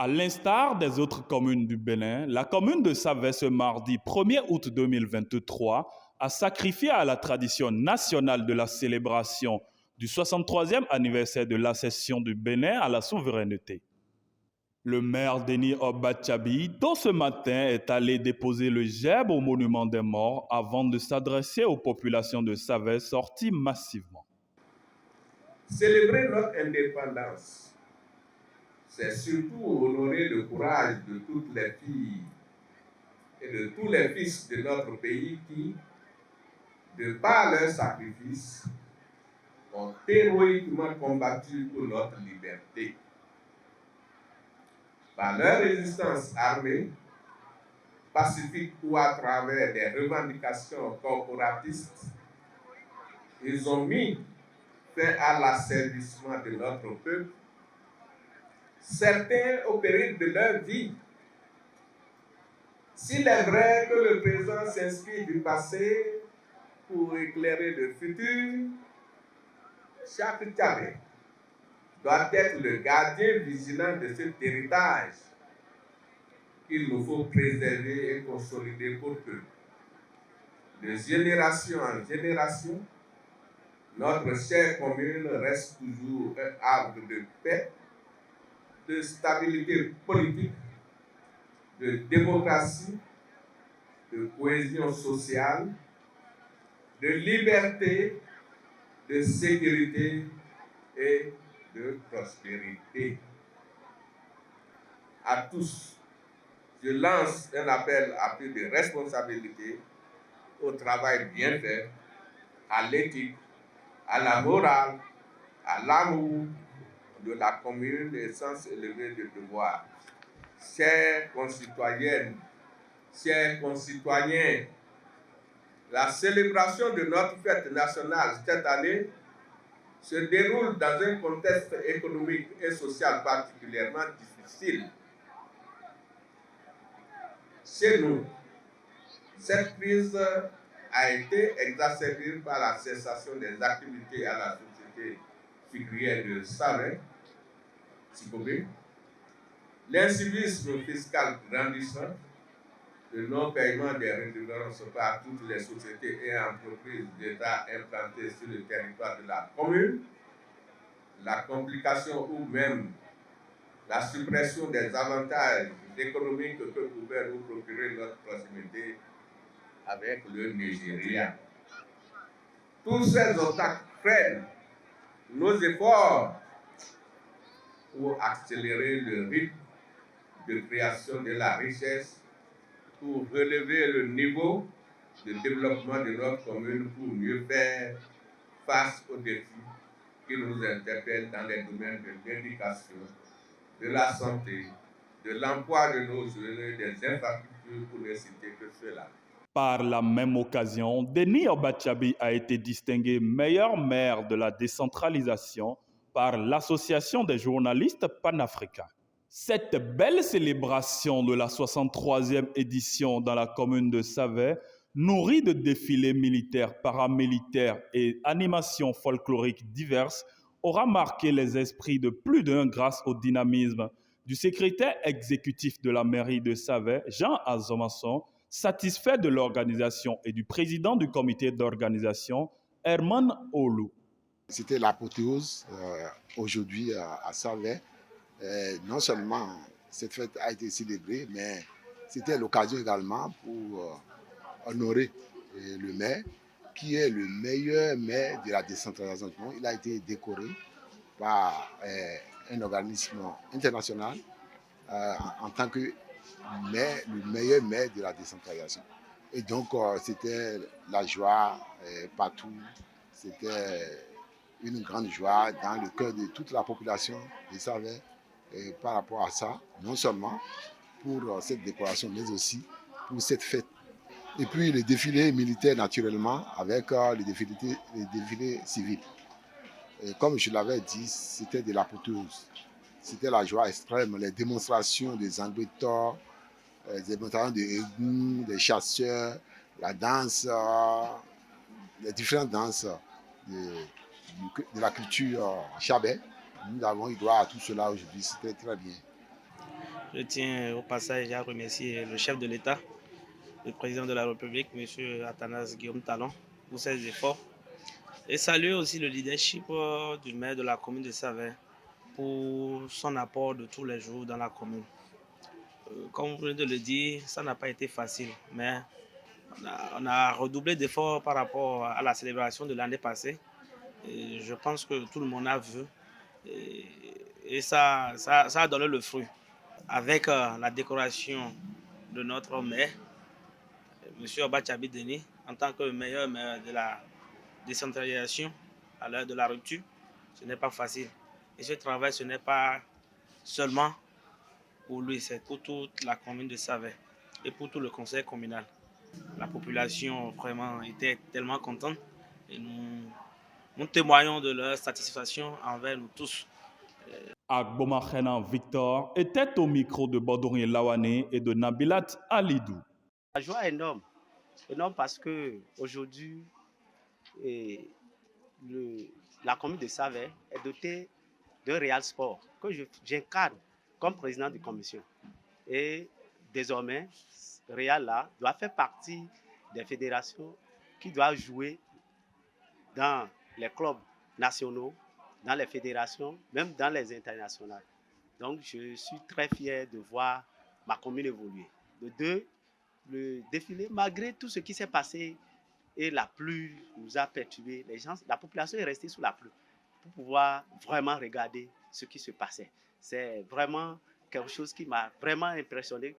À l'instar des autres communes du Bénin, la commune de Savès ce mardi 1er août 2023 a sacrifié à la tradition nationale de la célébration du 63e anniversaire de l'accession du Bénin à la souveraineté. Le maire Denis Obatchabi, tôt ce matin, est allé déposer le gerbe au monument des morts avant de s'adresser aux populations de Savès sorties massivement. Célébrer notre indépendance, c'est surtout honorer le courage de toutes les filles et de tous les fils de notre pays qui, de par leur sacrifice, ont héroïquement combattu pour notre liberté. Par leur résistance armée, pacifique ou à travers des revendications corporatistes, ils ont mis fin à l'asservissement de notre peuple, certains au péril de leur vie. S'il est vrai que le présent s'inspire du passé pour éclairer le futur, chaque Tchadien doit être le gardien vigilant de cet héritage qu'il nous faut préserver et consolider pour que, de génération en génération, notre chère commune reste toujours un arbre de paix, de stabilité politique, de démocratie, de cohésion sociale, de liberté, de sécurité et de prospérité. À tous, je lance un appel à plus de responsabilité, au travail bien fait, à l'éthique, à la morale, à l'amour de la commune et sens élevé de devoir. Chères concitoyennes, chers concitoyens, la célébration de notre fête nationale cette année se déroule dans un contexte économique et social particulièrement difficile. Chez nous, cette crise a été exacerbée par la cessation des activités à la société sucrière de Savès, Sikobé, l'incivisme fiscal grandissant, le non-paiement des redevances par toutes les sociétés et entreprises d'État implantées sur le territoire de la commune, la complication ou même la suppression des avantages économiques que pouvait nous procurer notre proximité avec le Nigeria. Tous ces obstacles freinent nos efforts pour accélérer le rythme de création de la richesse, pour relever le niveau de développement de notre commune, pour mieux faire face aux défis qui nous interpellent dans les domaines de l'éducation, de la santé, de l'emploi de nos jeunes, des infrastructures, pour ne citer que cela. Par la même occasion, Denis Obatchabi a été distingué meilleur maire de la décentralisation par l'Association des journalistes panafricains. Cette belle célébration de la 63e édition dans la commune de Savès, nourrie de défilés militaires, paramilitaires et animations folkloriques diverses, aura marqué les esprits de plus d'un grâce au dynamisme du secrétaire exécutif de la mairie de Savès, Jean Azomasson, satisfait de l'organisation et du président du comité d'organisation, Herman Olu. C'était l'apothéose aujourd'hui à Savès. Non seulement cette fête a été célébrée, mais c'était l'occasion également pour honorer le maire, qui est le meilleur maire de la décentralisation du monde. Il a été décoré par un organisme international en tant que maire, le meilleur maire de la décentralisation. Et donc, c'était la joie partout. C'était une grande joie dans le cœur de toute la population de Savès par rapport à ça, non seulement pour cette décoration, mais aussi pour cette fête. Et puis les défilés militaires, naturellement, avec les défilés civils. Et comme je l'avais dit, c'était de l'apothéose. C'était la joie extrême, les démonstrations des Angleterres, les démonstrations des égouts, des chasseurs, la danse, les différentes danses de la culture chabais. Nous avons eu droit à tout cela aujourd'hui, c'était très bien. Je tiens au passage à remercier le chef de l'État, le président de la République, M. Athanas Guillaume Talon, pour ses efforts. Et saluer aussi le leadership du maire de la commune de Savin pour son apport de tous les jours dans la commune. Comme vous venez de le dire, ça n'a pas été facile, mais on a redoublé d'efforts par rapport à la célébration de l'année passée. Et je pense que tout le monde a vu et ça a donné le fruit. Avec la décoration de notre maire, M. Obachabi Denis, en tant que meilleur maire de la décentralisation à l'heure de la rupture, ce n'est pas facile. Et ce travail, ce n'est pas seulement pour lui, c'est pour toute la commune de Savin et pour tout le conseil communal. La population vraiment était tellement contente et nous témoignons de leur satisfaction envers nous tous. Agbomakhenan Victor était au micro de Bodourien Lawane et de Nabilat Alidou. La joie est énorme, énorme parce que aujourd'hui, la commune de Savin est dotée de Real Sport que j'incarne comme président de commission. Et désormais, Real là doit faire partie des fédérations qui doivent jouer dans les clubs nationaux, dans les fédérations, même dans les internationales. Donc, je suis très fier de voir ma commune évoluer. De deux, le défilé, malgré tout ce qui s'est passé et la pluie nous a perturbé, la population est restée sous la pluie pour pouvoir vraiment regarder ce qui se passait. C'est vraiment quelque chose qui m'a vraiment impressionné.